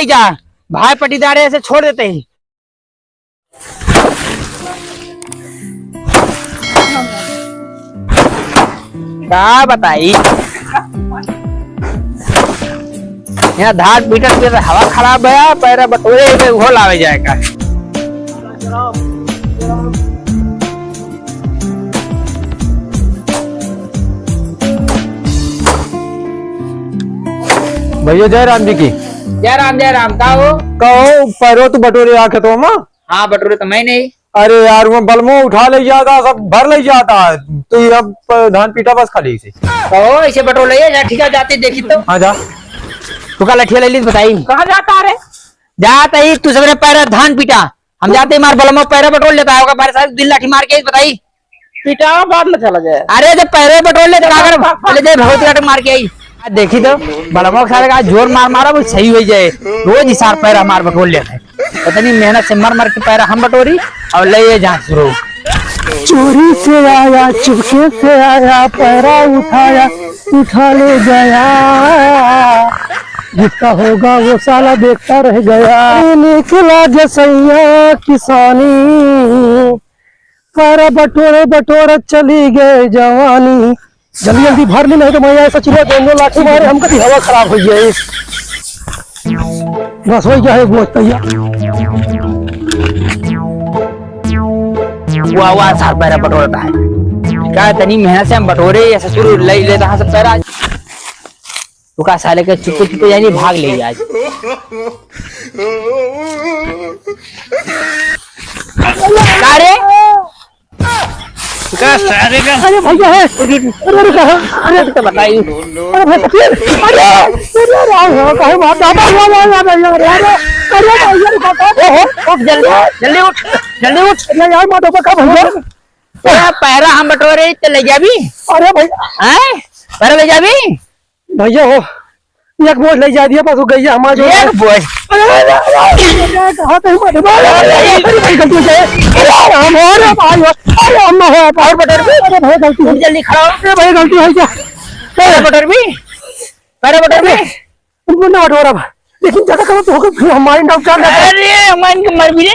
ले जा, भाई पटीदार ऐसे छोड़ देते ही। क्या बताई यहाँ धार पीटर पे हवा खराब है, पैरा बटोरे में घोल आवे जाएगा। भैया जय राम जी की। जय राम कहो पैरो तो बटोरे आके तो माँ। हाँ बटोरे तो मैं नहीं। अरे यार वो बलमो उठा ले जाता, सब भर ले जाता, तो अब धान पीटा बस खाली से। कहो ऐसे बटोर ले जा, ठीक है जाते देखी तो। हाँ जा तू का लठिया ले ली बताई कहाँ जाता रे? जाता ही तू सबने पैरा धान पीटा, हम जाते मार बलमो पैरा बटोर लेता होगा, बारे सारे दिल लाठी मार के बताई पीटा बाद में चला जाए। अरे जब पैरे बटोर ले जाए भगवती मार के आई देखी तो बलमो सारे का जोर मारा वो सही हो जाए। रोज ही सार पैरा मार बटोर लेते, पता नहीं मेहनत से मर के पैरा हम बटोरी और ले जा शुरू। चोरी से आया चुपके से आया, पैरा उठाया उठा ले गया, जितना होगा वो साला देखता रह गया। निकला जसैया किसानी, पैरा बटोरे बटोरे चली गए जवानी। जल्दी जल्दी भर ली, नहीं तो मैं ऐसा चिल्ला दोनों लाठी मारे हम कभी हवा खराब हो जाए। बस हो गया है वो तैयार। वाह सार पैरा बटोरता है क्या, इतनी मेहनत से हम बटोरे ऐसा शुरू ले लेता है सब पैरा। तो का साले के चुप चुप जानी भाग ले आज। अरे अरे भैया है, अरे तो बताइए जल्दी उठ यार माधो का भैया पैरा हम बटोरे चले जा भी। अरे भैया पैरा ले जा भी भैया हो, एक बोझ ले जा दिया, बस हो गई हमारे एक बोझ। जल्दी खड़ा हो भाई, गलती है क्या? पैरा बटोर भी उनको ना बटोरा, लेकिन ज्यादा करो तो फिर हमारी डॉक्टर। अरे हमारी मर भी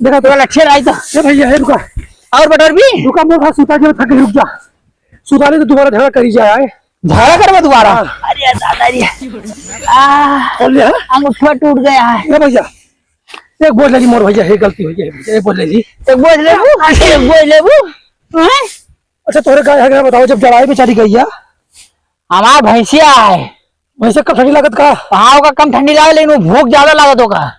देखा तो लक्ष्य आई था भैया है रुका, और बटोर भी रुका मोटा सूता के थक रुक जा, सुधारे तो दोबारा झगड़ा करी जाए, झगड़ा करवा दोबारा। अरे दादाजी अंगूठा टूट गया है भैया। एक बोझ ले ली मोर भैया, है गलती हो गई, एक बोझ ले ली, एक बोझ ले अच्छा तोरे गाय है बताओ, जब जड़ाई बेचारी गई है हमारा भैंसिया है, भैंसा कब ठंडी लागत का? हाँ होगा कम ठंडी लागे लेकिन भूख ज्यादा लागत होगा।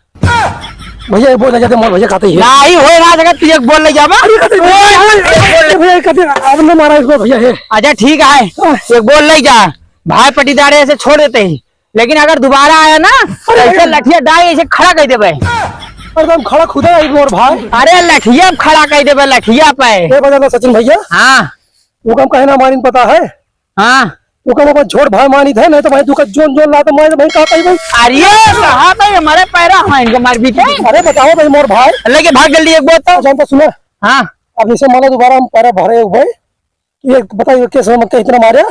भैया ये बोल ले जाते मोर भैया खाते ही नहीं हो ना जगह तू एक बोल ले जा भैया कहते अब न मारा इसको भैया है। अच्छा ठीक है एक बोल ले जा, भाई पटीदार ऐसे छोड़ देते ही, लेकिन अगर दोबारा आया ना ऐसे लठिया डाई ऐसे खड़ा कर देवे। एकदम खड़ा खुदा है मोर भाई। अरे लठिया खड़ा कर देवे, लठिया पे ये बता सचिन भैया। हाँ वो काम कहना मानी पता है। हाँ वो काम छोड़ भाई मानी थे, नहीं तो भाई तू का जोन जोन लाता मैं भाई कहता ही भाई। अरे कहा भाई हमारे पैरा हैं इनके मार भी थे। अरे बताओ भाई मोर भाई लेके भाग जल्दी एक बोल तो जानता सुना। हाँ अब जैसे माना दोबारा हम पैरा भरे भाई, ये बताइए कैसे मत इतना मारे।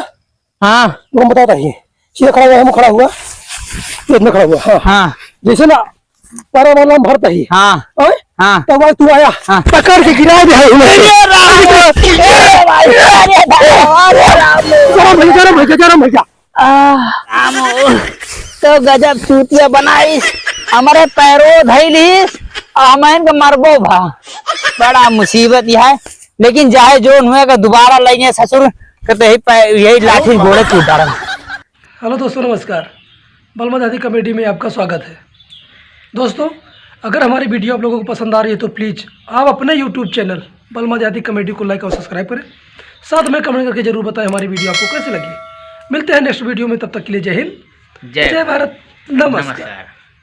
हाँ तुम बताओ था ये खड़ा हुआ, हम खड़ा हुआ, इतना खड़ा हुआ। हाँ हाँ जैसे ना पैरा वाला हम भरता ही हाँ हाँ तब भाई तू आया पकड़ के गिरा दे। तो गजब चूतिया बनाई हमारे पैरों धैलिस हम इनके मरबो भा, बड़ा मुसीबत यह है। लेकिन चाहे जो हुए का दोबारा लेंगे ससुर कहते यही लाठी घोड़े टूट डाल। हेलो दोस्तों नमस्कार, बलमा दादी कॉमेडी में आपका स्वागत है। दोस्तों अगर हमारी वीडियो आप लोगों को पसंद आ रही है तो प्लीज़ आप अपने यूट्यूब चैनल बलमा दादी कॉमेडी को लाइक और सब्सक्राइब करें, साथ में कमेंट करके जरूर बताएं हमारी वीडियो आपको कैसी लगी। मिलते हैं नेक्स्ट वीडियो में, तब तक के लिए जय हिंद जय भारत, नमस्कार।